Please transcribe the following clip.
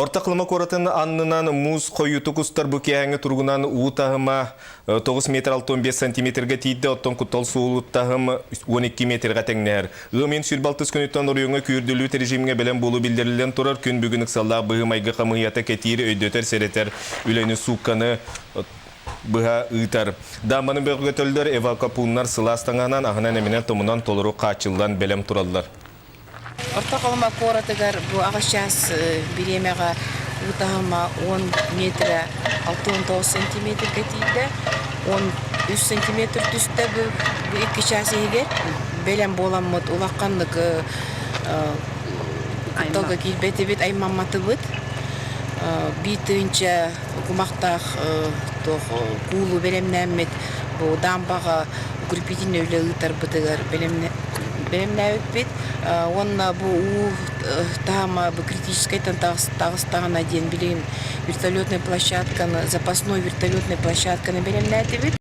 Ортақлыма коратын аннынан муз қойуты құстар бүкеәңі тұрғынан уытағыма 9 метр 65 сантиметрге тейді, оттон құттал суылыттағым 12 метрға тәңнәр. Ғымен сүрбалтыз күніттен орыуыңа күйірділі режимге білен болу білдірілен тұрар күн бүгінік салла бұғымайғы қамығията кәтейірі өйдөтер сәретер үләйні суққаны бұға ұйтар. Дамбаны бөлгі төлдер эвакуапуннар сыластаңанан ағынан әмінен томынан толыру қачылдан бәлем тұралдар. Ортақылыма қоратығар бұл ағашас беремеға ұтағыма 10 метрі 69 сантиметрге тейді. 13 сантиметр түсті бұл 2 час егер. Бәлем боламыд ұлаққандық құтталға келбеті бет аймаматы бұд. Бейтінчі құмақтақ құлы бәлемнәмет бұл дамбаға күрпетін өлі ұтар бұдығар бәлемнәуіп бет. Онна бұл тама критической тағыстағына ден білейін вертолетная площадка, запасной вертолетная площадка на бәлемнәді бет.